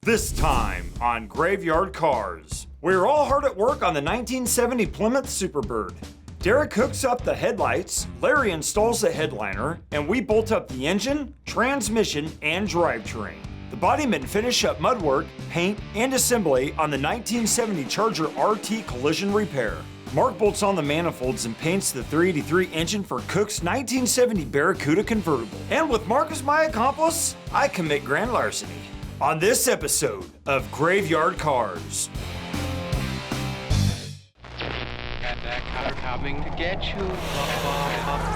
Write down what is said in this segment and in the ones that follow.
This time on Graveyard Carz. We were all hard at work on the 1970 Plymouth Superbird. Derek hooks up the headlights, Larry installs the headliner, and we bolt up the engine, transmission, and drivetrain. The bodymen finish up mud work, paint, and assembly on the 1970 Charger RT collision repair. Mark bolts on the manifolds and paints the 383 engine for Cook's 1970 Barracuda convertible. And with Mark as my accomplice, I commit grand larceny. On this episode of Graveyard Carz. Got that car coming to get you,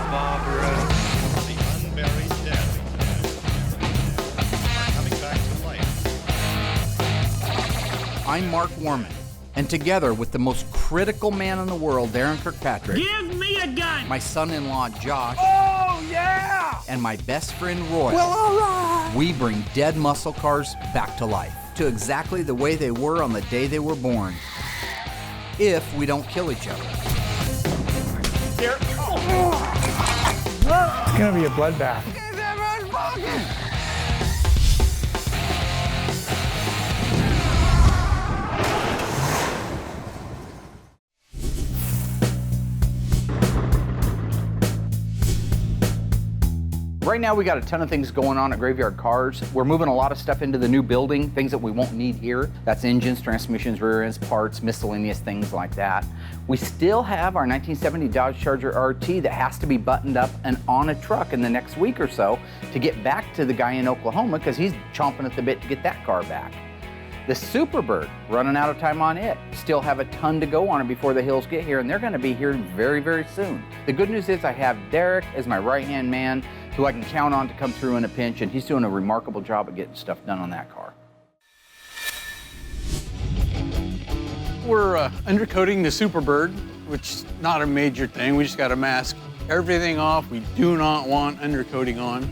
Barbara. The unburied dead are coming back to life. I'm Mark Warman, and together with the most critical man in the world, Darren Kirkpatrick, give me a gun! my son-in-law, Josh, Oh, yeah! and my best friend, Roy, Well, all right! we bring dead muscle cars back to life, to exactly the way they were on the day they were born, if we don't kill each other. It's gonna be a bloodbath. Right now we got a ton of things going on at Graveyard Carz. We're moving a lot of stuff into the new building, things that we won't need here. That's engines, transmissions, rear ends, parts, miscellaneous things like that. We still have our 1970 Dodge Charger RT that has to be buttoned up and on a truck in the next week or so to get back to the guy in Oklahoma because he's chomping at the bit to get that car back. The Superbird, running out of time on it. Still have a ton to go on it before the hills get here, and they're gonna be here very, very soon. The good news is I have Derek as my right-hand man who I can count on to come through in a pinch, and he's doing a remarkable job of getting stuff done on that car. We're undercoating the Superbird, which is not a major thing. We just got to mask everything off. We do not want undercoating on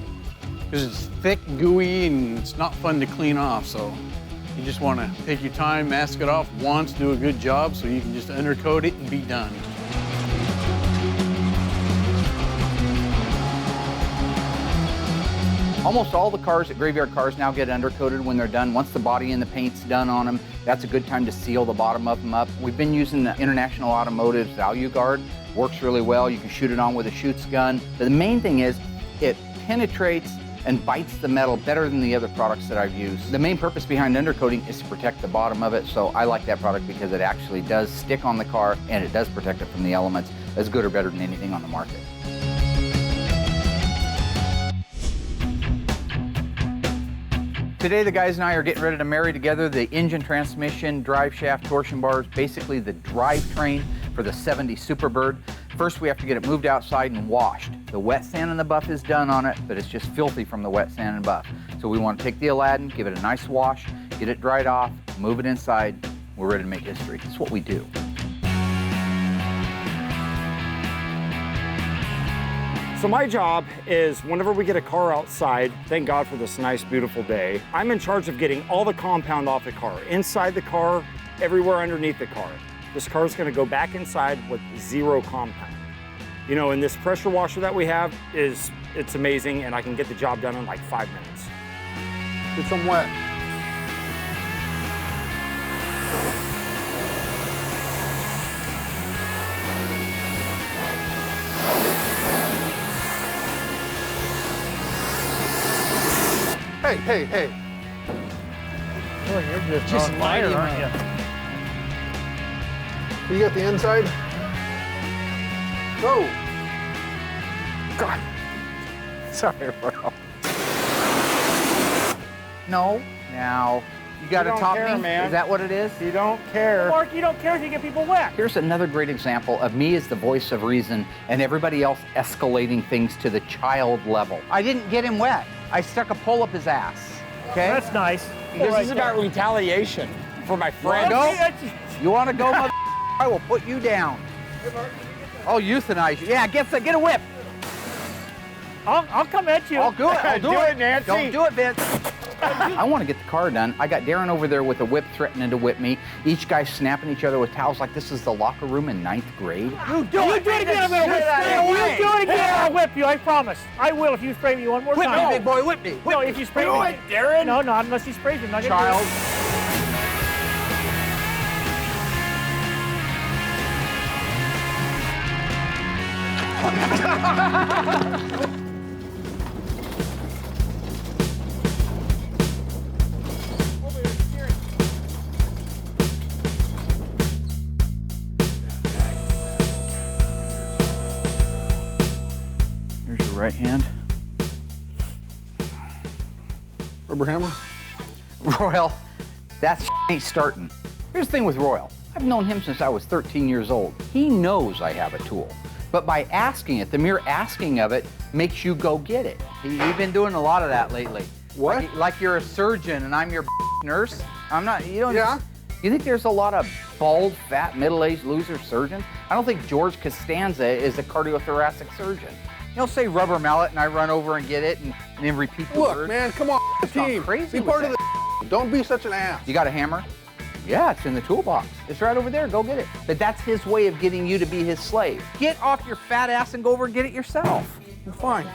because it's thick, gooey, and it's not fun to clean off. So you just want to take your time, mask it off once, do a good job so you can just undercoat it and be done. Almost all the cars at Graveyard Carz now get undercoated when they're done. Once the body and the paint's done on them, that's a good time to seal the bottom of them up. We've been using the International Automotive's Value Guard. Works really well. You can shoot it on with a shoots gun. But the main thing is it penetrates and bites the metal better than the other products that I've used. The main purpose behind undercoating is to protect the bottom of it, so I like that product because it actually does stick on the car and it does protect it from the elements as good or better than anything on the market. Today, the guys and I are getting ready to marry together the engine, transmission, drive shaft, torsion bars, basically the drivetrain for the 70 Superbird. First, we have to get it moved outside and washed. The wet sand and the buff is done on it, but it's just filthy from the wet sand and buff. So we want to take the Aladdin, give it a nice wash, get it dried off, move it inside. We're ready to make history. It's what we do. So my job is whenever we get a car outside, thank God for this nice, beautiful day, I'm in charge of getting all the compound off the car, inside the car, everywhere underneath the car. This car is gonna go back inside with zero compound. You know, and this pressure washer that we have it's amazing, and I can get the job done in like 5 minutes. Get some wet. Hey, hey. Oh, you're just on fire, aren't you? You got the inside? Go! God. Sorry, bro. No. Now, you got to don't top care, me? man. Is that what it is? You don't care. Mark, you don't care if you get people wet. Here's another great example of me as the voice of reason and everybody else escalating things to the child level. I didn't get him wet. I stuck a pole up his ass, okay? That's nice. This is about retaliation for my friend. Go. You want to go, mother? I will put you down. I'll euthanize you. Yeah, get a whip. I'll come at you. I'll do it. I'll do it. Nancy. Don't do it, Vince. I want to get the car done. I got Darren over there with a whip threatening to whip me. Each guy snapping each other with towels like this is the locker room in 9th grade. You do it again, I'm gonna whip you. You do it again, I'll whip you, I promise. I will if you spray me one more time. Whip me, big boy, whip me. No, if you spray me. Do it, Darren. No, not unless he sprays me. I'm not gonna do Child. it. Here's your right hand. Rubber hammer? Royal, that ain't starting. Here's the thing with Royal. I've known him since I was 13 years old. He knows I have a tool. But by asking it, the mere asking of it makes you go get it. You've been doing a lot of that lately. What? Like you're a surgeon and I'm your nurse. I'm not, you don't. Yeah. You think there's a lot of bald, fat, middle-aged loser surgeons? I don't think George Costanza is a cardiothoracic surgeon. He'll say rubber mallet and I run over and get it and then repeat the Look, word. man, come on, It's not team. crazy Be with part of that. the Don't be such an ass. You got a hammer? Yeah, it's in the toolbox. It's right over there. Go get it. But that's his way of getting you to be his slave. Get off your fat ass and go over and get it yourself. Fine.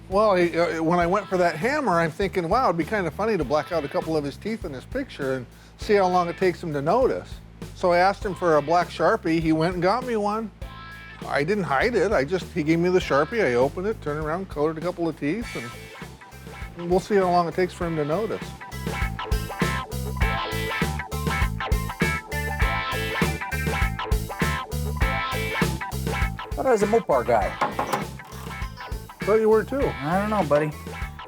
Well, when I went for that hammer, I'm thinking, wow, it'd be kind of funny to black out a couple of his teeth in this picture and see how long it takes him to notice. So I asked him for a black Sharpie. He went and got me one. I didn't hide it. He gave me the Sharpie. I opened it, turned around, colored a couple of teeth, and we'll see how long it takes for him to notice. I thought I was a Mopar guy. Thought you were too. I don't know, buddy.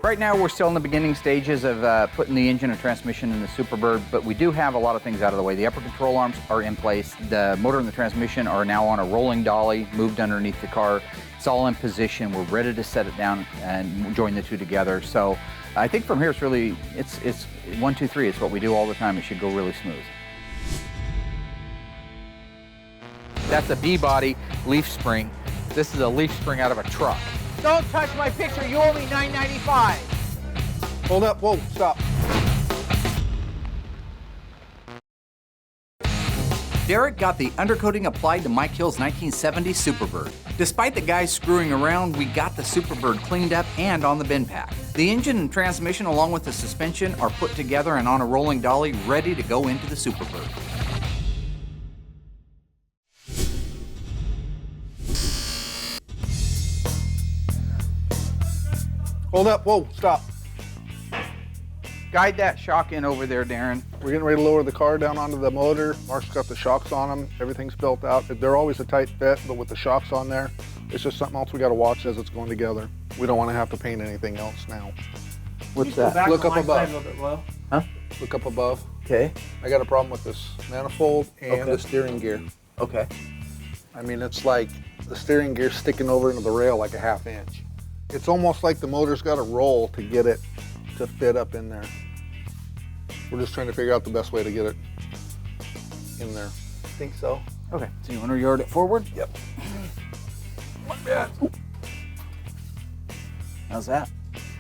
Right now, we're still in the beginning stages of putting the engine and transmission in the Superbird, but we do have a lot of things out of the way. The upper control arms are in place. The motor and the transmission are now on a rolling dolly, moved underneath the car. It's all in position. We're ready to set it down and join the two together. So I think from here, it's really, it's 1, 2, 3. It's what we do all the time. It should go really smooth. That's a B-body leaf spring. This is a leaf spring out of a truck. Don't touch my picture. You owe me $9.95. Hold up. Whoa, stop. Derek got the undercoating applied to Mike Hill's 1970 Superbird. Despite the guys screwing around, we got the Superbird cleaned up and on the bin pack. The engine and transmission along with the suspension are put together and on a rolling dolly ready to go into the Superbird. Hold up. Whoa, stop. Guide that shock in over there, Darren. We're getting ready to lower the car down onto the motor. Mark's got the shocks on them. Everything's built out. They're always a tight fit, but with the shocks on there, it's just something else we got to watch as it's going together. We don't want to have to paint anything else now. What's that? Look up above. A little bit low. Huh? Look up above. Okay. I got a problem with this manifold and Okay. the steering gear. Okay. I mean, it's like the steering gear sticking over into the rail like a ½ inch. It's almost like the motor's got to roll to get it to fit up in there. We're just trying to figure out the best way to get it in there. I think so. Okay. So you want to yard it forward? Yep. How's that?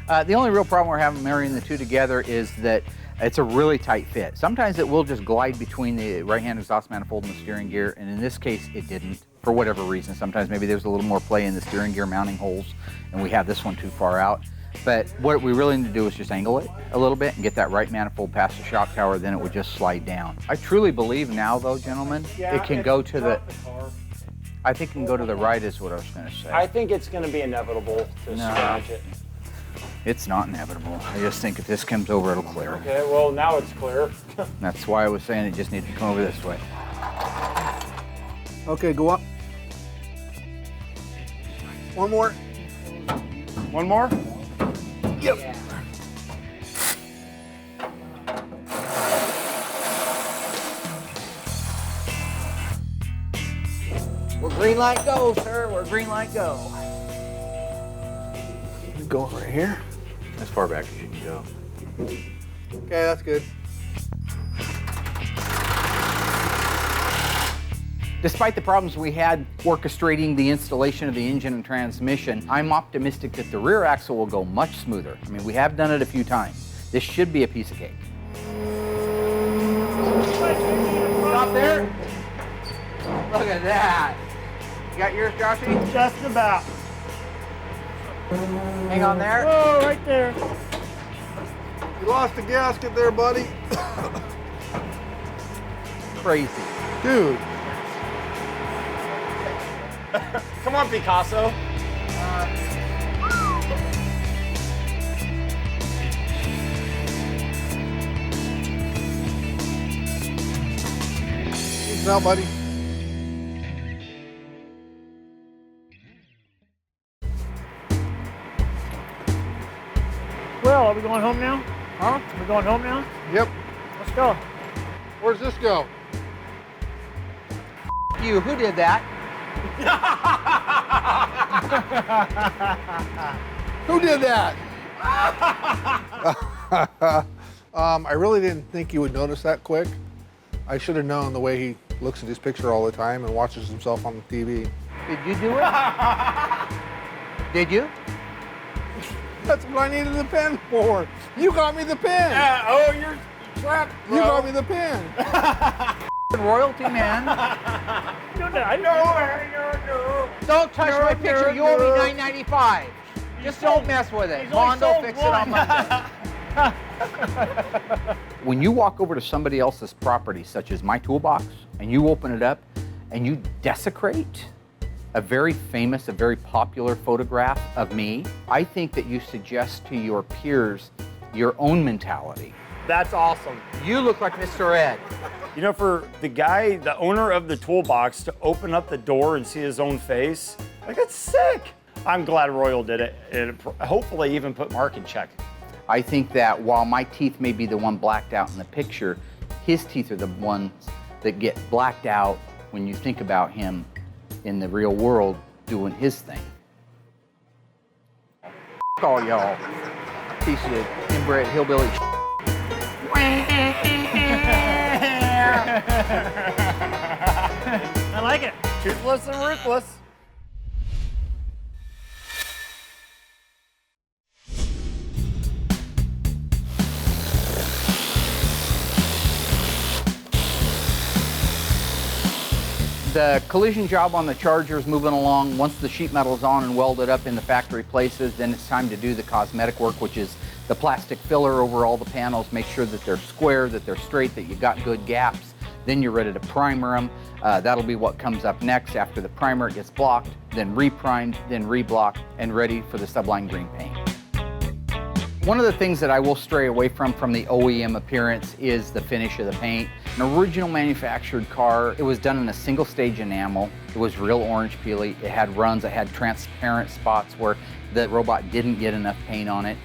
The only real problem we're having marrying the two together is that it's a really tight fit. Sometimes it will just glide between the right-hand exhaust manifold and the steering gear, and in this case, it didn't, for whatever reason. Sometimes maybe there's a little more play in the steering gear mounting holes, and we have this one too far out. But what we really need to do is just angle it a little bit and get that right manifold past the shock tower, then it would just slide down. I truly believe now, though, gentlemen, it can go to the... I think it can go to the right is what I was going to say. I think it's going to be inevitable to scratch it. It's not inevitable. I just think if this comes over, it'll clear. Okay, well, now it's clear. That's why I was saying it just needs to come over this way. Okay, go up. One more. One more? Yep. Where green light go, sir. Where green light go. Going right here. As far back as you can go. Okay, that's good. Despite the problems we had orchestrating the installation of the engine and transmission, I'm optimistic that the rear axle will go much smoother. I mean, we have done it a few times. This should be a piece of cake. Stop there. Look at that. You got yours, Joshy? Just about. Hang on there. Oh, right there. You lost the gasket there, buddy. Crazy. Dude. Come on, Picasso. Peace out, buddy. Well, are we going home now? Huh? We're going home now? Yep. Let's go. Where's this go? You, who did that? Who did that? I really didn't think you would notice that quick. I should have known the way he looks at his picture all the time and watches himself on the TV. Did you do it? Did you? That's what I needed the pen for. You got me the pen. Oh, you're trapped, bro. You got me the pen. Royalty, man. No. Don't touch my picture. no, You owe me no. $9.95. Just don't mess with it. He's only Mondo sold fix it on one. Monday. When you walk over to somebody else's property, such as my toolbox, and you open it up and you desecrate a very famous, a very popular photograph of me, I think that you suggest to your peers your own mentality. That's awesome. You look like Mr. Ed. You know, for the guy, the owner of the toolbox, to open up the door and see his own face, like, it's sick. I'm glad Royal did it. It hopefully even put Mark in check. I think that while my teeth may be the one blacked out in the picture, his teeth are the ones that get blacked out when you think about him in the real world doing his thing. All y'all. Piece of inbred hillbilly. I like it. Toothless and ruthless. The collision job on the Charger is moving along. Once the sheet metal is on and welded up in the factory places, then it's time to do the cosmetic work, which is the plastic filler over all the panels. Make sure that they're square, that they're straight, that you got good gaps. Then you're ready to primer them. That'll be what comes up next. After the primer gets blocked, then reprimed, then reblocked, and ready for the Sublime Green paint. One of the things that I will stray away from the OEM appearance is the finish of the paint. An original manufactured car, it was done in a single stage enamel. It was real orange peely. It had runs, it had transparent spots where the robot didn't get enough paint on it.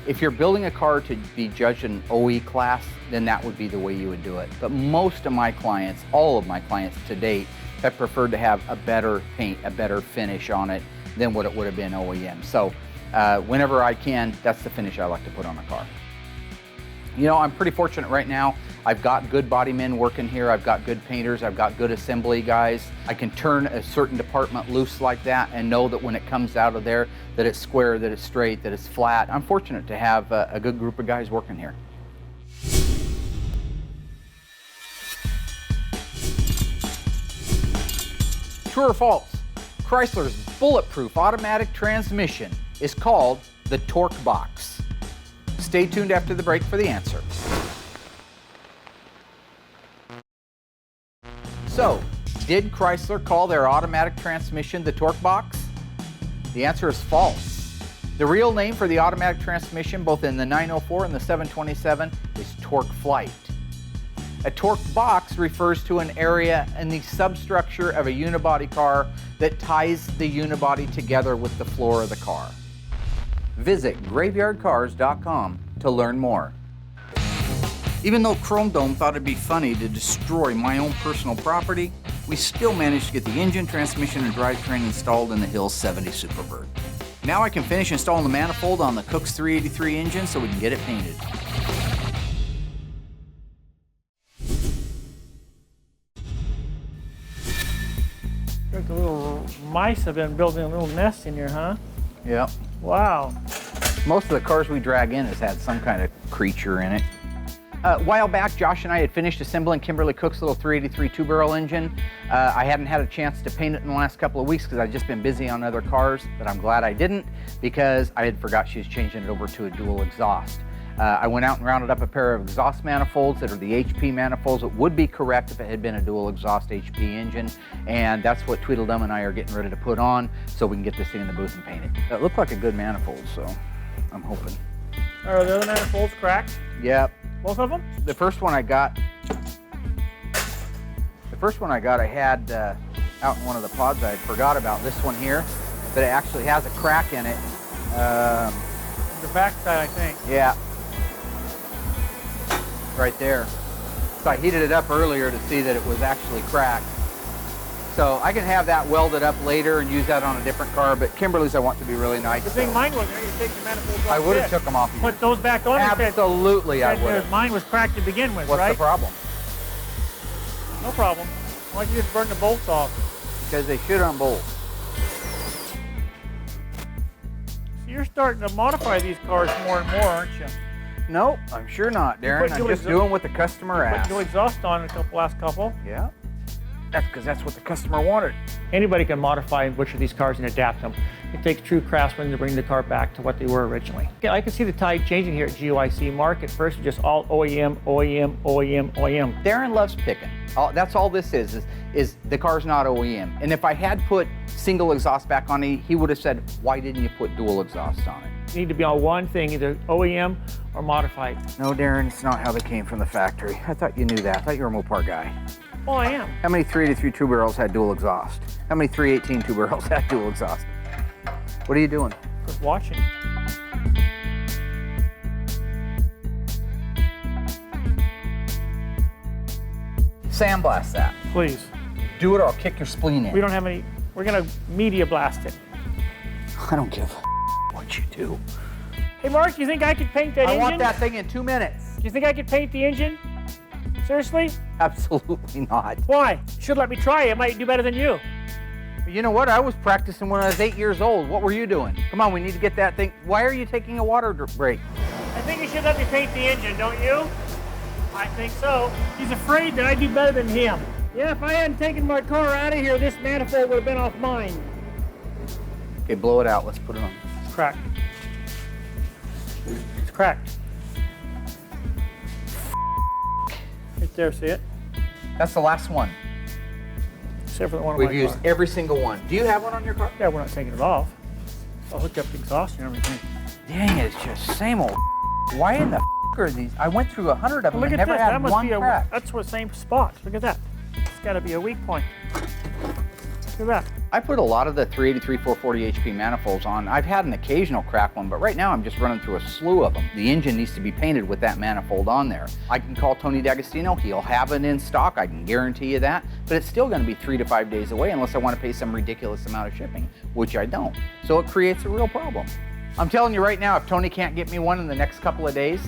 If you're building a car to be judged in OE class, then that would be the way you would do it. But most of my clients, all of my clients to date, have preferred to have a better paint, a better finish on it than what it would have been OEM. So whenever I can, that's the finish I like to put on a car. You know, I'm pretty fortunate right now. I've got good body men working here. I've got good painters. I've got good assembly guys. I can turn a certain department loose like that and know that when it comes out of there, that it's square, that it's straight, that it's flat. I'm fortunate to have a good group of guys working here. True or false? Chrysler's bulletproof automatic transmission is called the Torque Box. Stay tuned after the break for the answer. So, did Chrysler call their automatic transmission the Torque Box? The answer is false. The real name for the automatic transmission, both in the 904 and the 727, is Torque Flight. A torque box refers to an area in the substructure of a unibody car that ties the unibody together with the floor of the car. Visit graveyardcars.com to learn more. Even though Chrome Dome thought it'd be funny to destroy my own personal property, we still managed to get the engine, transmission, and drivetrain installed in the Hill 70 Superbird. Now I can finish installing the manifold on the Cook's 383 engine so we can get it painted. The little mice have been building a little nest in here, huh? Yep. Wow. Most of the cars we drag in has had some kind of creature in it. A while back, Josh and I had finished assembling Kimberly Cook's little 383 two-barrel engine. I hadn't had a chance to paint it in the last couple of weeks because I'd just been busy on other cars, but I'm glad I didn't because I had forgot she was changing it over to a dual exhaust. I went out and rounded up a pair of exhaust manifolds that are the HP manifolds. It would be correct if it had been a dual exhaust HP engine, and that's what Tweedledum and I are getting ready to put on so we can get this thing in the booth and paint it. It looked like a good manifold, so I'm hoping. Are the other manifolds cracked? Yep. Both of them? The first one I got, I had out in one of the pods. I forgot about this one here, but it actually has a crack in it. The back side, I think. Yeah. Right there. So I heated it up earlier to see that it was actually cracked. So I can have that welded up later and use that on a different car, but Kimberly's I want to be really nice. The thing mine was there, you take the manifolds off. I would have this. took them off. Put those back on. Absolutely, I would have. Mine was cracked to begin with, What's right? the problem? No problem. Why don't you just burn the bolts off? Because they should unbolt. So you're starting to modify these cars more and more, aren't you? Nope, I'm sure not, Darren. I'm just doing what the customer asked. Put new exhaust on in last couple. Yeah. That's because that's what the customer wanted. Anybody can modify and butcher these cars and adapt them. It takes true craftsmen to bring the car back to what they were originally. Yeah, I can see the tide changing here at GYC. Mark at first was just all OEM, OEM, OEM, OEM. Darren loves picking. That's all this is the car's not OEM. And if I had put single exhaust back on it, he would have said, why didn't you put dual exhaust on it? You need to be on one thing, either OEM or modified. No, Darren, it's not how they came from the factory. I thought you knew that. I thought you were a Mopar guy. Well, I am. How many 383 two barrels had dual exhaust? How many 318 two barrels had dual exhaust? What are you doing? Just watching. Sandblast that. Please. Do it or I'll kick your spleen in. We don't have any, we're gonna media blast it. I don't give a what you do. Hey Mark, you think I could paint that engine? I want that thing in 2 minutes. Do you think I could paint the engine? Seriously? Absolutely not. Why? You should let me try it. I might do better than you. You know what? I was practicing when I was 8 years old. What were you doing? Come on, we need to get that thing. Why are you taking a water break? I think you should let me paint the engine, don't you? I think so. He's afraid that I do better than him. Yeah, if I hadn't taken my car out of here, this manifold would have been off mine. Okay, blow it out. Let's put it on. It's cracked. It's cracked. Right there, see it? That's the last one. Except for the one on We've my used car. every single one. Do you have one on your car? Yeah, we're not taking it off. I'll hook up the exhaust and everything. Dang it, it's just same old. Why in the are these? I went through 100 of them Look and at never this. had That must one be crack. that's the same spot. Look at that. It's got to be a weak point. Look at that. I put a lot of the 383 440 HP manifolds on. I've had an occasional crack one, but right now I'm just running through a slew of them. The engine needs to be painted with that manifold on there. I can call Tony D'Agostino. He'll have it in stock. I can guarantee you that. But it's still going to be 3 to 5 days away unless I want to pay some ridiculous amount of shipping, which I don't. So it creates a real problem. I'm telling you right now, if Tony can't get me one in the next couple of days,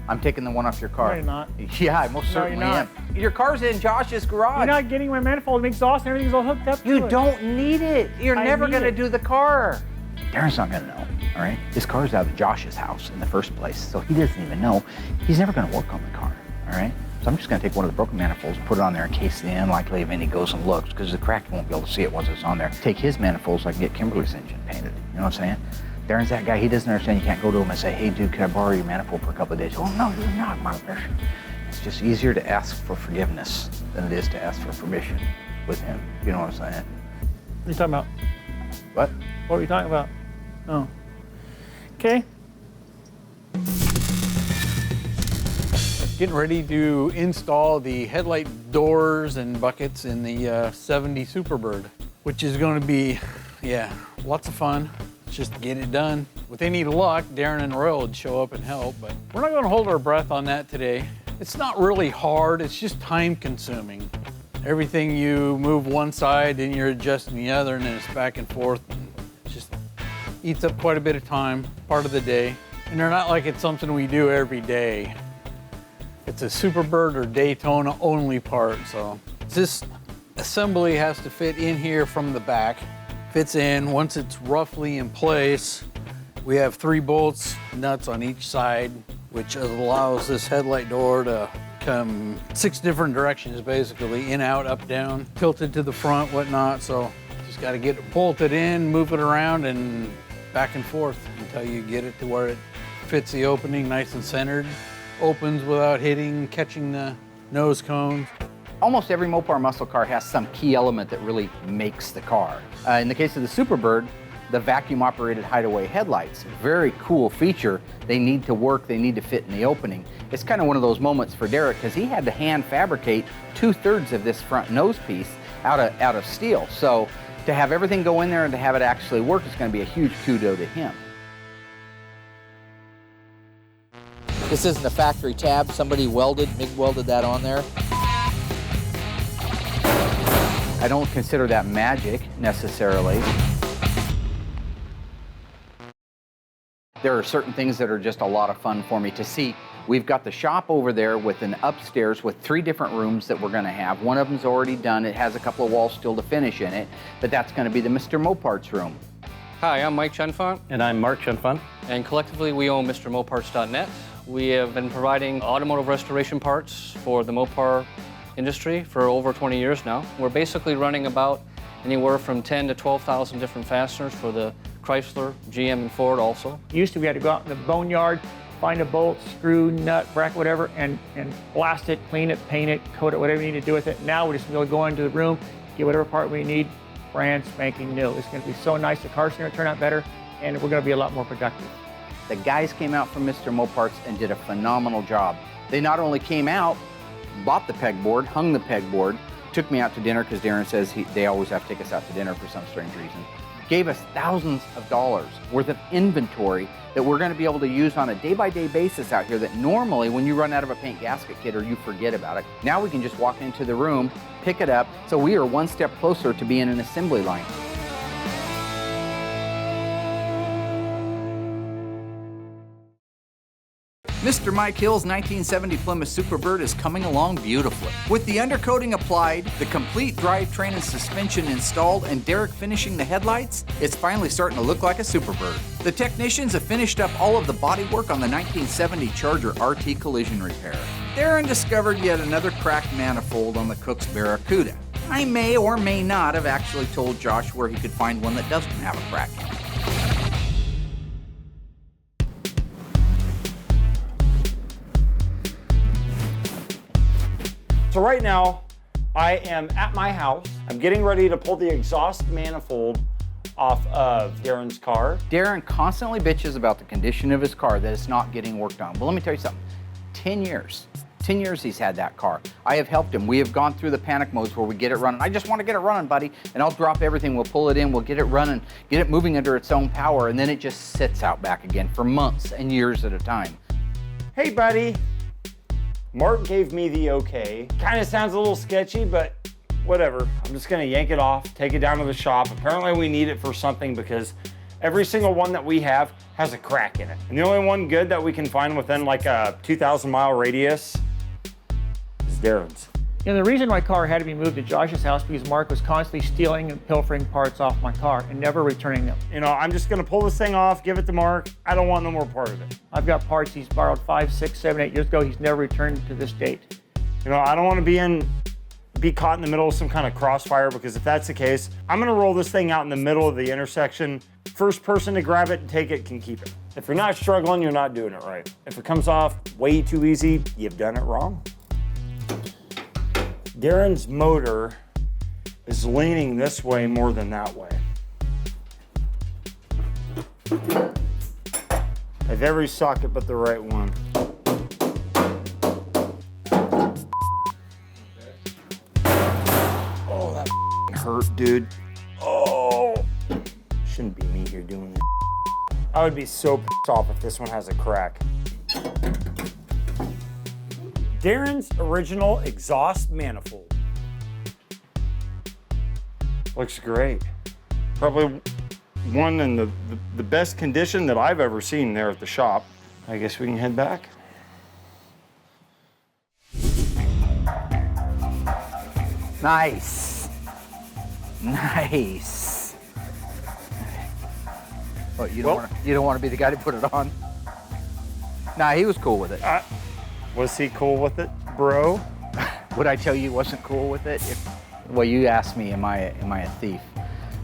I'm taking the one off your car. No, you're not. Yeah, I most certainly am. Your car's in Josh's garage. You're not getting my manifold, exhaust, and everything's all hooked up to You it. don't need it. You're I never need going to it. do the car. Darren's not going to know, all right? This car's out of Josh's house in the first place, so he doesn't even know. He's never going to work on the car, all right? So I'm just going to take one of the broken manifolds, put it on there in case the unlikely event he goes and looks, because the crack won't be able to see it once it's on there. Take his manifolds so I can get Kimberly's engine painted. You know what I'm saying? Darren's that guy. He doesn't understand. You can't go to him and say, hey, dude, can I borrow your manifold for a couple of days? Oh, no, you're not, Marcus. It's just easier to ask for forgiveness than it is to ask for permission with him. You know what I'm saying? What are you talking about? What? What were you talking about? Oh. Okay. Getting ready to install the headlight doors and buckets in the 70 Superbird, which is going to be, yeah, lots of fun. Just get it done. With any luck, Darren and Royal would show up and help, but we're not going to hold our breath on that today. It's not really hard, it's just time consuming. Everything you move one side, then you're adjusting the other, and then it's back and forth. It just eats up quite a bit of time, part of the day. And they're not like it's something we do every day. It's a Superbird or Daytona only part, so this assembly has to fit in here from the back. Fits in. Once it's roughly in place, we have 3 bolts, nuts on each side. which allows this headlight door to come 6 different directions, basically, in, out, up, down, tilted to the front, whatnot. So just got to get it bolted in, move it around, and back and forth until you get it to where it fits the opening nice and centered. Opens without catching the nose cones. Almost every Mopar muscle car has some key element that really makes the car. In the case of the Superbird, the vacuum-operated Hideaway headlights, very cool feature. They need to work, they need to fit in the opening. It's kind of one of those moments for Derek because he had to hand fabricate 2/3 of this front nose piece out of steel. So to have everything go in there and to have it actually work is going to be a huge kudo to him. This isn't a factory tab. Somebody MIG welded that on there. I don't consider that magic necessarily. There are certain things that are just a lot of fun for me to see. We've got the shop over there with an upstairs with 3 different rooms that we're gonna have. One of them's already done. It has a couple of walls still to finish in it, but that's gonna be the Mr. Moparts room. Hi, I'm Mike Chenfont. And I'm Mark Chenfont. And collectively we own MrMoparts.net. We have been providing automotive restoration parts for the Mopar industry for over 20 years now. We're basically running about anywhere from 10 to 12,000 different fasteners for the Chrysler, GM, and Ford also. Used to, we had to go out in the boneyard, find a bolt, screw, nut, bracket, whatever, and blast it, clean it, paint it, coat it, whatever you need to do with it. Now we're just going to go into the room, get whatever part we need, brand spanking new. It's going to be so nice. The car's going to turn out better, and we're going to be a lot more productive. The guys came out from Mr. Moparts and did a phenomenal job. They not only came out, bought the pegboard, hung the pegboard, took me out to dinner because Darren says they always have to take us out to dinner for some strange reason. Gave us thousands of dollars worth of inventory that we're going to be able to use on a day-by-day basis out here that normally when you run out of a paint gasket kit or you forget about it, now we can just walk into the room, pick it up, so we are one step closer to being an assembly line. Mr. Mike Hill's 1970 Plymouth Superbird is coming along beautifully. With the undercoating applied, the complete drivetrain and suspension installed, and Derek finishing the headlights, it's finally starting to look like a Superbird. The technicians have finished up all of the bodywork on the 1970 Charger RT collision repair. Darren discovered yet another cracked manifold on the Cook's Barracuda. I may or may not have actually told Josh where he could find one that doesn't have a crack in it. So right now, I am at my house. I'm getting ready to pull the exhaust manifold off of Darren's car. Darren constantly bitches about the condition of his car, that it's not getting worked on. But let me tell you something, 10 years he's had that car. I have helped him. We have gone through the panic modes where we get it running. I just want to get it running, buddy, and I'll drop everything, we'll pull it in, we'll get it running, get it moving under its own power, and then it just sits out back again for months and years at a time. Hey, buddy. Mark gave me the okay. Kind of sounds a little sketchy, but whatever. I'm just gonna yank it off, take it down to the shop. Apparently we need it for something because every single one that we have has a crack in it. And the only one good that we can find within like a 2,000-mile radius is Darren's. You know, the reason my car had to be moved to Josh's house because Mark was constantly stealing and pilfering parts off my car and never returning them. You know, I'm just gonna pull this thing off, give it to Mark. I don't want no more part of it. I've got parts he's borrowed 5, 6, 7, 8 years ago. He's never returned to this date. You know, I don't want to be caught in the middle of some kind of crossfire, because if that's the case, I'm gonna roll this thing out in the middle of the intersection. First person to grab it and take it can keep it. If you're not struggling, you're not doing it right. If it comes off way too easy, you've done it wrong. Darren's motor is leaning this way more than that way. I have every socket but the right one. Oh, that hurt, dude. Oh, shouldn't be me here doing this. I would be so pissed off if this one has a crack. Darren's original exhaust manifold. Looks great. Probably one in the best condition that I've ever seen there at the shop. I guess we can head back. Nice. Nice. Oh, you don't want to be the guy to put it on? Nah, he was cool with it. Was he cool with it, bro? Would I tell you he wasn't cool with it? Well, you asked me, am I a thief?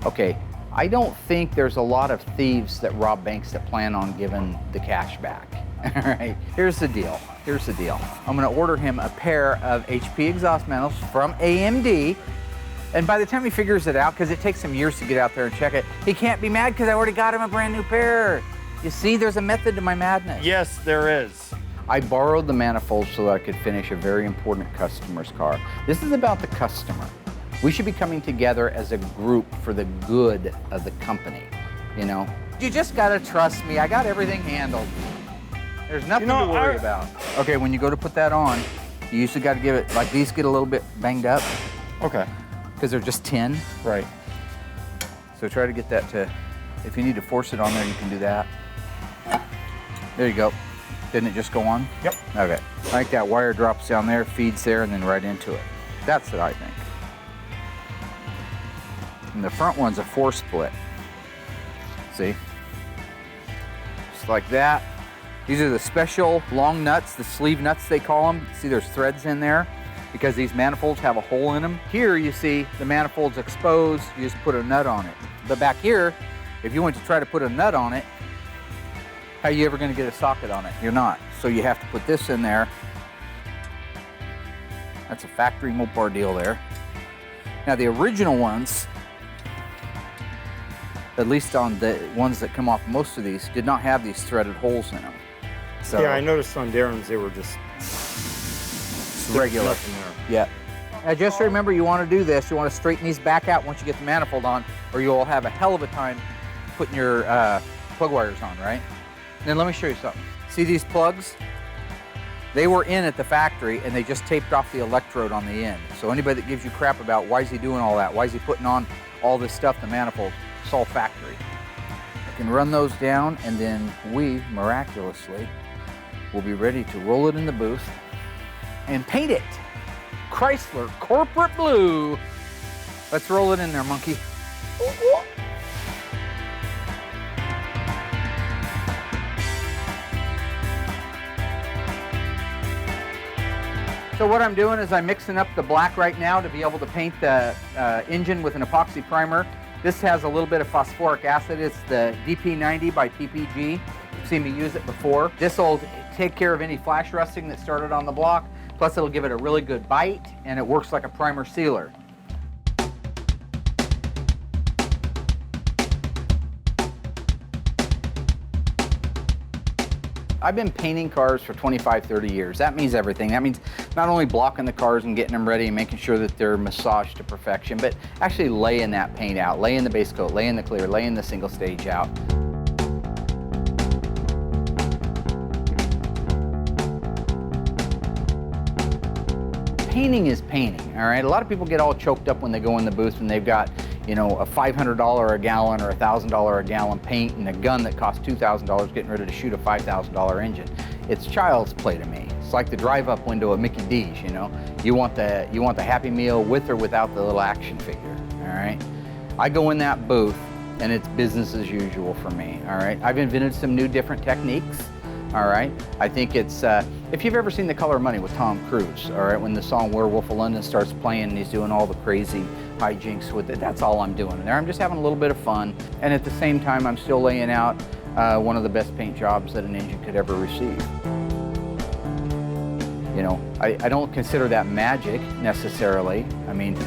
Okay, I don't think there's a lot of thieves that rob banks that plan on giving the cash back. All right, here's the deal. I'm gonna order him a pair of HP exhaust mantles from AMD. And by the time he figures it out, because it takes him years to get out there and check it, he can't be mad because I already got him a brand new pair. You see, there's a method to my madness. Yes, there is. I borrowed the manifolds so that I could finish a very important customer's car. This is about the customer. We should be coming together as a group for the good of the company, you know? You just gotta trust me. I got everything handled. There's nothing to worry about. Okay, when you go to put that on, you usually gotta give it, like these get a little bit banged up. Okay. Because they're just tin. Right. So try to get that to, if you need to force it on there, you can do that. There you go. Didn't it just go on? Yep. Okay. I think that wire drops down there, feeds there, and then right into it. That's what I think. And the front one's a 4-split. See? Just like that. These are the special long nuts, the sleeve nuts they call them. See, there's threads in there because these manifolds have a hole in them. Here you see the manifold's exposed, you just put a nut on it. But back here, if you went to try to put a nut on it, how are you ever going to get a socket on it? You're not. So you have to put this in there. That's a factory Mopar deal there. Now the original ones, at least on the ones that come off most of these, did not have these threaded holes in them. So Yeah, I noticed on Darren's they were just regular. nothing there. Yeah. Now just remember, you want to do this. You want to straighten these back out once you get the manifold on, or you'll have a hell of a time putting your plug wires on, right? And then let me show you something. See these plugs? They were in at the factory and they just taped off the electrode on the end. So anybody that gives you crap about why is he doing all that, why is he putting on all this stuff, the manifold, it's all factory. I can run those down and then we, miraculously, will be ready to roll it in the booth and paint it. Chrysler Corporate Blue. Let's roll it in there, monkey. So what I'm doing is I'm mixing up the black right now to be able to paint the engine with an epoxy primer. This has a little bit of phosphoric acid. It's the DP90 by PPG. You've seen me use it before. This will take care of any flash rusting that started on the block. Plus it'll give it a really good bite and it works like a primer sealer. I've been painting cars for 25, 30 years. That means everything. That means not only blocking the cars and getting them ready and making sure that they're massaged to perfection, but actually laying that paint out, laying the base coat, laying the clear, laying the single stage out. Painting is painting, all right? A lot of people get all choked up when they go in the booth and they've got, you know, a $500 a gallon or $1,000 a gallon paint and a gun that costs $2,000 getting ready to shoot a $5,000 engine. It's child's play to me. It's like the drive-up window of Mickey D's, you know? You want the Happy Meal with or without the little action figure, all right? I go in that booth and it's business as usual for me, all right? I've invented some new different techniques, all right? I think it's, if you've ever seen The Color of Money with Tom Cruise, all right, when the song Werewolf of London starts playing and he's doing all the crazy hijinks with it, that's all I'm doing in there. I'm just having a little bit of fun, and at the same time, I'm still laying out one of the best paint jobs that an engine could ever receive. You know, I don't consider that magic necessarily. I mean,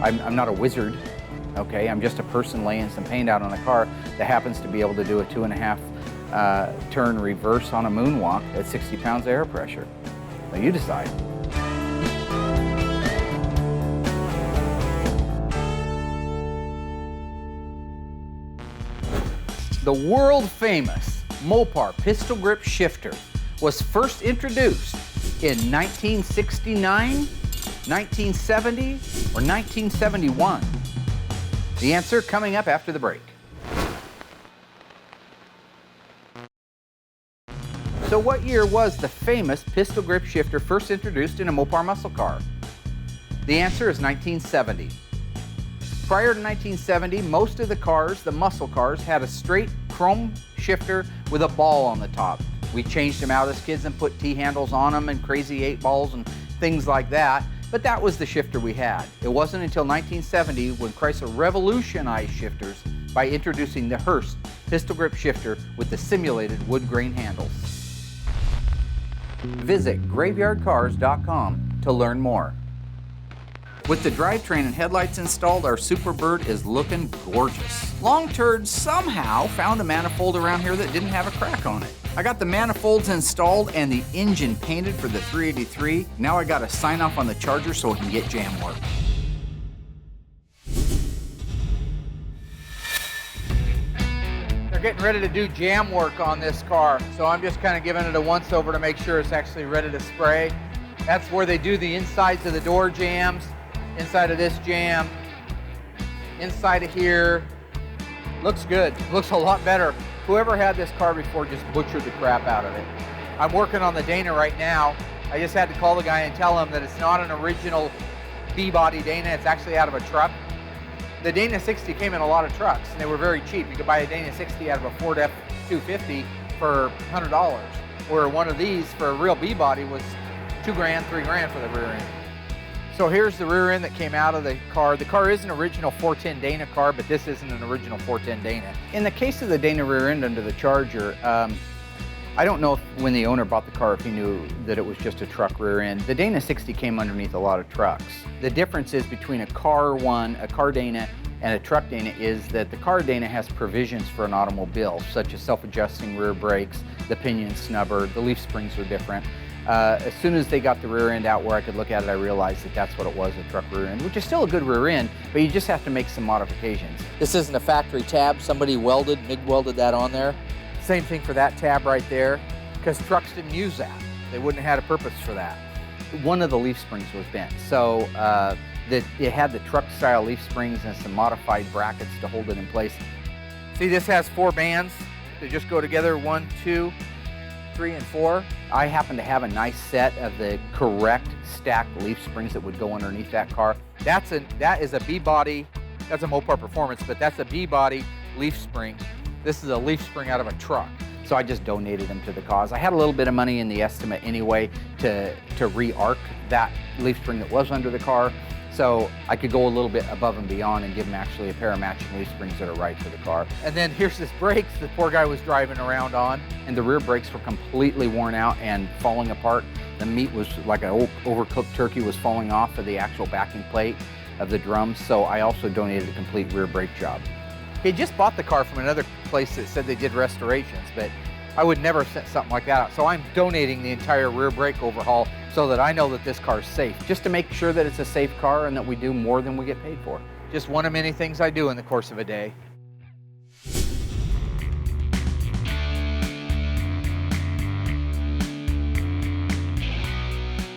I'm not a wizard, okay? I'm just a person laying some paint out on a car that happens to be able to do a 2.5 turn reverse on a moonwalk at 60 pounds of air pressure. Now you decide. The world famous Mopar pistol grip shifter was first introduced in 1969, 1970, or 1971? The answer coming up after the break. So what year was the famous pistol grip shifter first introduced in a Mopar muscle car? The answer is 1970. Prior to 1970, most of the cars, the muscle cars, had a straight chrome shifter with a ball on the top. We changed them out as kids and put T-handles on them and crazy 8 balls and things like that. But that was the shifter we had. It wasn't until 1970 when Chrysler revolutionized shifters by introducing the Hearst pistol grip shifter with the simulated wood grain handles. Visit graveyardcars.com to learn more. With the drivetrain and headlights installed, our Superbird is looking gorgeous. Long Turd somehow found a manifold around here that didn't have a crack on it. I got the manifolds installed and the engine painted for the 383. Now I got to sign off on the Charger so it can get jam work. They're getting ready to do jam work on this car, so I'm just kind of giving it a once over to make sure it's actually ready to spray. That's where they do the insides of the door jams, inside of this jam, inside of here. Looks good, looks a lot better. Whoever had this car before just butchered the crap out of it. I'm working on the Dana right now. I just had to call the guy and tell him that it's not an original B-body Dana, it's actually out of a truck. The Dana 60 came in a lot of trucks and they were very cheap. You could buy a Dana 60 out of a Ford F-250 for $100, where one of these for a real B-body was $2 grand, $3 grand for the rear end. So here's the rear end that came out of the car. The car is an original 410 Dana car, but this isn't an original 410 Dana. In the case of the Dana rear end under the Charger, I don't know if when the owner bought the car if he knew that it was just a truck rear end. The Dana 60 came underneath a lot of trucks. The difference is between a car Dana, and a truck Dana is that the car Dana has provisions for an automobile, such as self-adjusting rear brakes, the pinion snubber, the leaf springs are different. As soon as they got the rear end out where I could look at it, I realized that that's what it was, a truck rear end, which is still a good rear end, but you just have to make some modifications. This isn't a factory tab. Somebody MIG welded that on there. Same thing for that tab right there, because trucks didn't use that. They wouldn't have had a purpose for that. One of the leaf springs was bent, so it had the truck-style leaf springs and some modified brackets to hold it in place. See, this has 4 bands that just go together, 1, 2, 3, and 4. I happen to have a nice set of the correct stacked leaf springs that would go underneath that car. That is a B-body, that's a Mopar Performance, but that's a B-body leaf spring. This is a leaf spring out of a truck. So I just donated them to the cause. I had a little bit of money in the estimate anyway to re-arc that leaf spring that was under the car. So I could go a little bit above and beyond and give him actually a pair of matching leaf springs that are right for the car. And then here's this brakes the poor guy was driving around on, and the rear brakes were completely worn out and falling apart. The meat was like an overcooked turkey was falling off of the actual backing plate of the drums. So I also donated a complete rear brake job. He just bought the car from another place that said they did restorations, but I would never send something like that out. So I'm donating the entire rear brake overhaul so that I know that this car is safe, just to make sure that it's a safe car and that we do more than we get paid for. Just one of many things I do in the course of a day.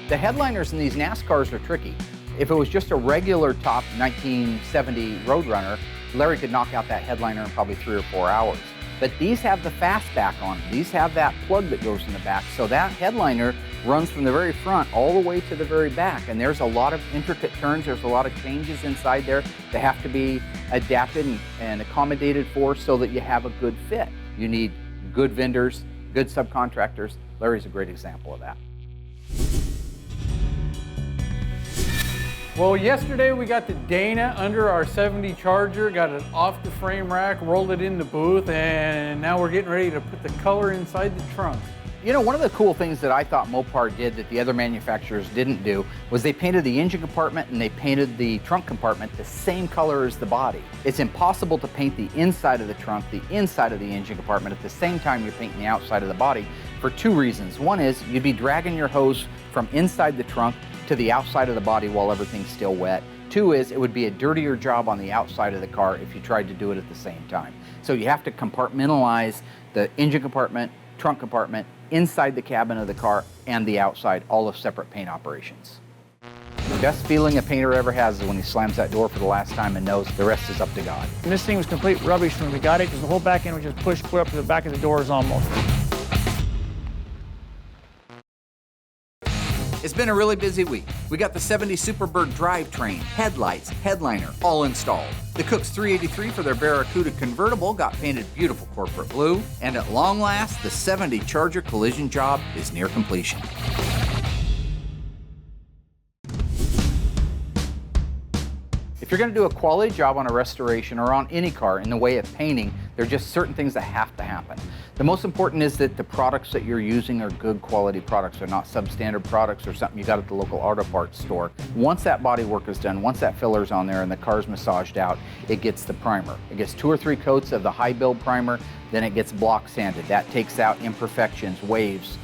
The headliners in these NASCARs are tricky. If it was just a regular top 1970 Roadrunner, Larry could knock out that headliner in probably 3 or 4 hours. But these have the fastback on them. These have that plug that goes in the back. So that headliner runs from the very front all the way to the very back. And there's a lot of intricate turns. There's a lot of changes inside there that have to be adapted and accommodated for so that you have a good fit. You need good vendors, good subcontractors. Larry's a great example of that. Well, yesterday we got the Dana under our 70 Charger, got it off the frame rack, rolled it in the booth, and now we're getting ready to put the color inside the trunk. You know, one of the cool things that I thought Mopar did that the other manufacturers didn't do was they painted the engine compartment and they painted the trunk compartment the same color as the body. It's impossible to paint the inside of the trunk, the inside of the engine compartment at the same time you're painting the outside of the body for 2 reasons. One is you'd be dragging your hose from inside the trunk to the outside of the body while everything's still wet. 2 is it would be a dirtier job on the outside of the car if you tried to do it at the same time. So you have to compartmentalize the engine compartment, trunk compartment, inside the cabin of the car, and the outside, all of separate paint operations. The best feeling a painter ever has is when he slams that door for the last time and knows the rest is up to God. And this thing was complete rubbish when we got it because the whole back end was just pushed clear up to the back of the doors almost. It's been a really busy week. We got the 70 Superbird drivetrain, headlights, headliner, all installed. The Cook's 383 for their Barracuda convertible got painted beautiful corporate blue, and at long last, the 70 Charger collision job is near completion. If you're going to do a quality job on a restoration or on any car in the way of painting, there are just certain things that have to happen. The most important is that the products that you're using are good quality products. They're not substandard products or something you got at the local auto parts store. Once that body work is done, once that filler's on there and the car's massaged out, it gets the primer. It gets 2 or 3 coats of the high build primer, then it gets block sanded. That takes out imperfections, waves,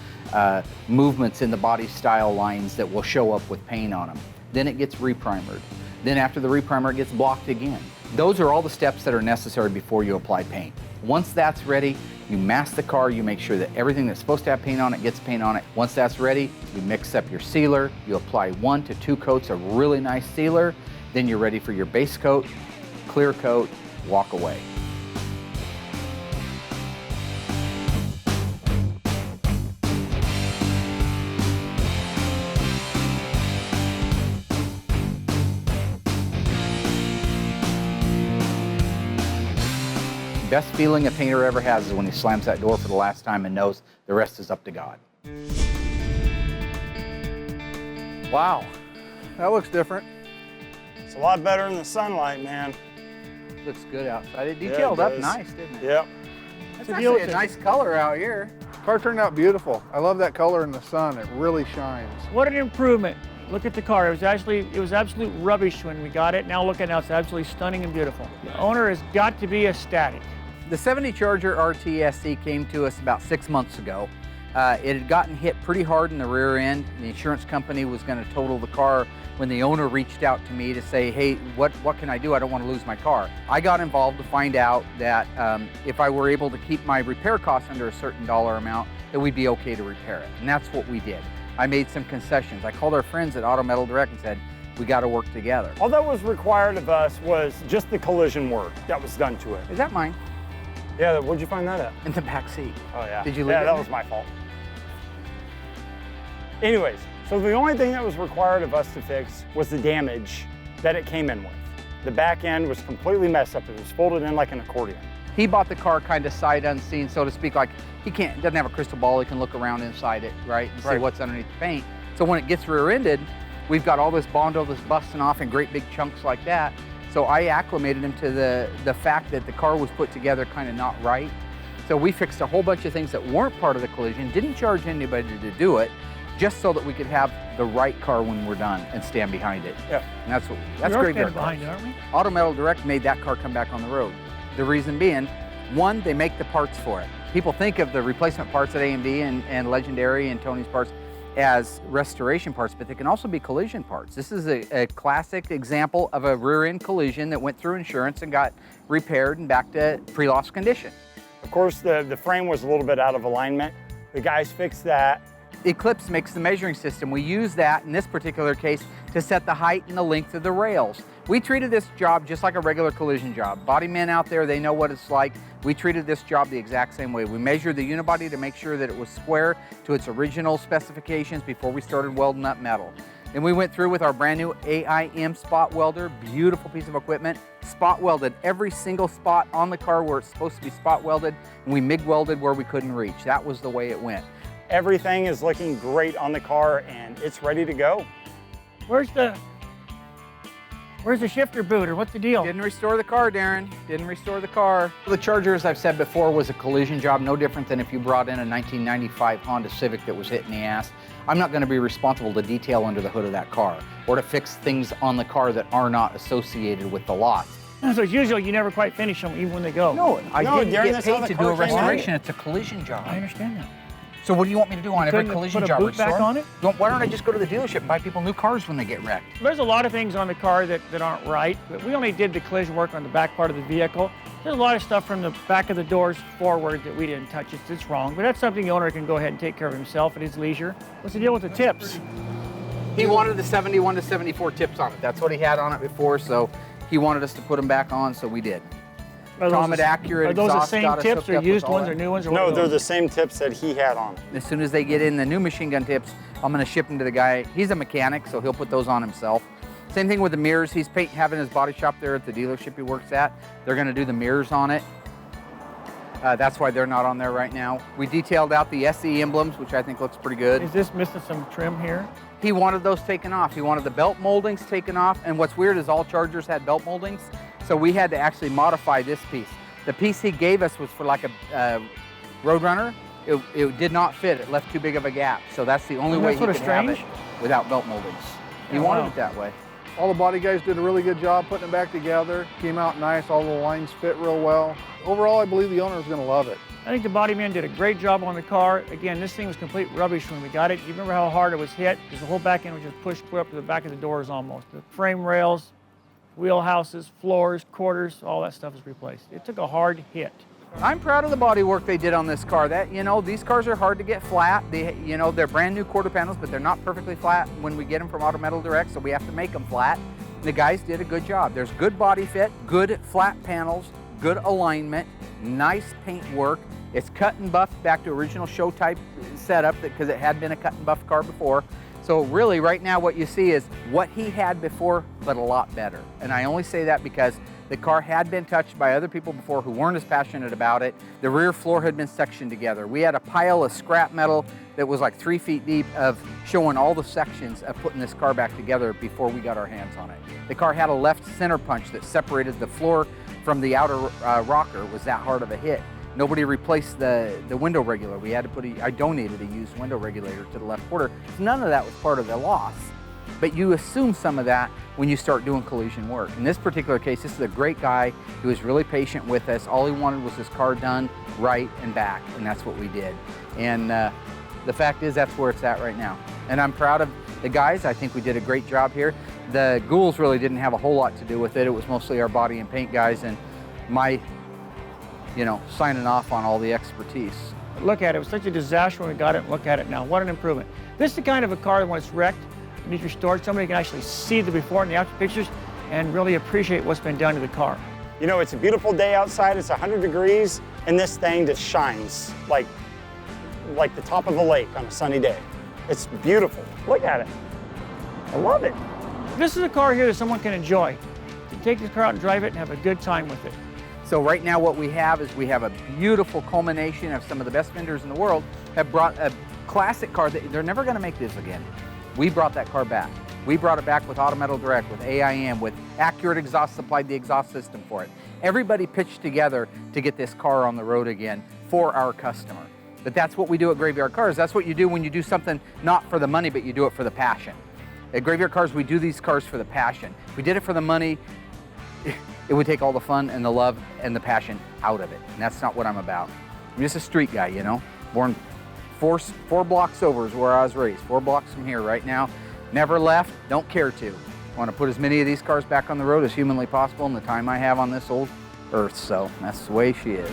movements in the body style lines that will show up with paint on them. Then it gets reprimered. Then after the reprimer, it gets blocked again. Those are all the steps that are necessary before you apply paint. Once that's ready, you mask the car, you make sure that everything that's supposed to have paint on it gets paint on it. Once that's ready, you mix up your sealer, you apply 1 to 2 coats of really nice sealer, then you're ready for your base coat, clear coat, walk away. Best feeling a painter ever has is when he slams that door for the last time and knows the rest is up to God. Wow, that looks different. It's a lot better in the sunlight, man. Looks good outside. It detailed up nice, didn't it? Yep. That's actually a nice color out here. Car turned out beautiful. I love that color in the sun. It really shines. What an improvement. Look at the car. It was absolute rubbish when we got it. Now look at it now, it's absolutely stunning and beautiful. The owner has got to be ecstatic. The 70 Charger RTSC came to us about 6 months ago. It had gotten hit pretty hard in the rear end. The insurance company was going to total the car when the owner reached out to me to say, hey, what can I do? I don't want to lose my car. I got involved to find out that if I were able to keep my repair costs under a certain dollar amount, that we'd be okay to repair it. And that's what we did. I made some concessions. I called our friends at Untitled Direct and said, we got to work together. All that was required of us was just the collision work that was done to it. Is that mine? Yeah, where'd you find that at? In the back seat. Oh, yeah. Did you leave it? Yeah, that was my fault. Anyways, so the only thing that was required of us to fix was the damage that it came in with. The back end was completely messed up. It was folded in like an accordion. He bought the car kind of sight unseen, so to speak, like doesn't have a crystal ball, he can look around inside it, right, and see what's underneath the paint. So when it gets rear-ended, we've got all this Bondo that's busting off in great big chunks like that. So I acclimated him to the fact that the car was put together kind of not right. So we fixed a whole bunch of things that weren't part of the collision, didn't charge anybody to do it, just so that we could have the right car when we're done and stand behind it. Yeah. And that's Graveyard Cars. Behind it, aren't we? Untitled Direct made that car come back on the road. The reason being, one, they make the parts for it. People think of the replacement parts at A&B and Legendary and Tony's parts as restoration parts, but they can also be collision parts. This is a classic example of a rear-end collision that went through insurance and got repaired and back to pre-loss condition. Of course, the frame was a little bit out of alignment. The guys fixed that. Eclipse makes the measuring system. We use that in this particular case to set the height and the length of the rails. We treated this job just like a regular collision job. Body men out there, they know what it's like. We treated this job the exact same way. We measured the unibody to make sure that it was square to its original specifications before we started welding up metal. Then we went through with our brand new AIM spot welder, beautiful piece of equipment, spot welded every single spot on the car where it's supposed to be spot welded, and we MIG welded where we couldn't reach. That was the way it went. Everything is looking great on the car and it's ready to go. Where's the shifter boot, or what's the deal? Didn't restore the car, Darren. Didn't restore the car. The Charger, as I've said before, was a collision job, no different than if you brought in a 1995 Honda Civic that was hit in the ass. I'm not going to be responsible to detail under the hood of that car or to fix things on the car that are not associated with the lot. So it's usual, you never quite finish them even when they go. No, I didn't Darren, get that's how paid the to car do a came out. restoration. It's a collision job. I understand that. So what do you want me to do on every Couldn't collision put a job? boot back on it? Why don't I just go to the dealership and buy people new cars when they get wrecked? There's a lot of things on the car that aren't right, but we only did the collision work on the back part of the vehicle. There's a lot of stuff from the back of the doors forward that we didn't touch. It's wrong, but that's something the owner can go ahead and take care of himself at his leisure. What's the deal with the tips? He wanted the 71 to 74 tips on it. That's what he had on it before, so he wanted us to put them back on, so we did. Comet accurate Are those the exhaust same got us tips, hooked or up with used all ones, that. or new ones? Or No, what? they're the same tips that he had on. As soon as they get in the new machine gun tips, I'm gonna ship them to the guy. He's a mechanic, so he'll put those on himself. Same thing with the mirrors. He's having his body shop there at the dealership he works at. They're gonna do the mirrors on it. That's why they're not on there right now. We detailed out the SE emblems, which I think looks pretty good. Is this missing some trim here? He wanted those taken off. He wanted the belt moldings taken off. And what's weird is all Chargers had belt moldings. So we had to actually modify this piece. The piece he gave us was for like a Roadrunner. It did not fit. It left too big of a gap. So that's the only way he could have it without belt moldings. He wanted it that way. All the body guys did a really good job putting it back together. Came out nice, all the lines fit real well. Overall, I believe the owner is gonna love it. I think the body man did a great job on the car. Again, this thing was complete rubbish when we got it. You remember how hard it was hit? Because the whole back end was just pushed clear up to the back of the doors almost. The frame rails, wheelhouses, floors, quarters, all that stuff was replaced. It took a hard hit. I'm proud of the body work they did on this car. These cars are hard to get flat. They're brand new quarter panels, but they're not perfectly flat when we get them from Autometal Direct, so we have to make them flat. The guys did a good job. There's good body fit, good flat panels, good alignment, nice paint work. It's cut and buffed back to original show type setup because it had been a cut and buff car before. So really right now what you see is what he had before, but a lot better. And I only say that because the car had been touched by other people before who weren't as passionate about it. The rear floor had been sectioned together. We had a pile of scrap metal that was like 3 feet deep of showing all the sections of putting this car back together before we got our hands on it. The car had a left center punch that separated the floor from the outer rocker. It was that hard of a hit. Nobody replaced the window regulator. We had to I donated a used window regulator to the left quarter. None of that was part of the loss. But you assume some of that when you start doing collision work. In this particular case, this is a great guy. He was really patient with us. All he wanted was his car done right and back, and that's what we did. And the fact is, that's where it's at right now. And I'm proud of the guys. I think we did a great job here. The ghouls really didn't have a whole lot to do with it. It was mostly our body and paint guys and my, signing off on all the expertise. Look at it. It was such a disaster when we got it. Look at it now. What an improvement. This is the kind of a car that when it's wrecked, needs restored, somebody can actually see the before and the after pictures and really appreciate what's been done to the car. It's a beautiful day outside. It's 100 degrees, and this thing just shines like the top of a lake on a sunny day. It's beautiful. Look at it. I love it. This is a car here that someone can enjoy. To take this car out and drive it and have a good time with it. So right now what we have is we have a beautiful culmination of some of the best vendors in the world have brought a classic car that they're never going to make this again. We brought that car back. We brought it back with Autometal Direct, with AIM, with Accurate Exhaust supplied the exhaust system for it. Everybody pitched together to get this car on the road again for our customer. But that's what we do at Graveyard Carz. That's what you do when you do something not for the money, but you do it for the passion. At Graveyard Carz, we do these cars for the passion. If we did it for the money, it would take all the fun and the love and the passion out of it. And that's not what I'm about. I'm just a street guy, born four blocks over is where I was raised. 4 blocks from here right now. Never left, don't care to. I want to put as many of these cars back on the road as humanly possible in the time I have on this old earth. So that's the way she is.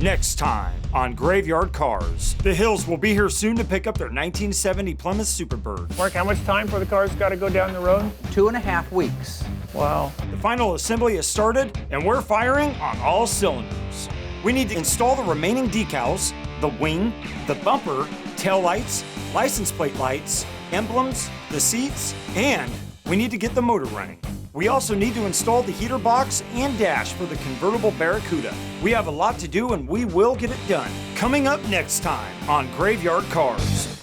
Next time on Graveyard Carz, the Hills will be here soon to pick up their 1970 Plymouth Superbird. Mark, how much time for the car's got to go down the road? 2.5 weeks. Wow. The final assembly has started, and we're firing on all cylinders. We need to install the remaining decals, the wing, the bumper, tail lights, license plate lights, emblems, the seats, and we need to get the motor running. We also need to install the heater box and dash for the convertible Barracuda. We have a lot to do, and we will get it done. Coming up next time on Graveyard Carz.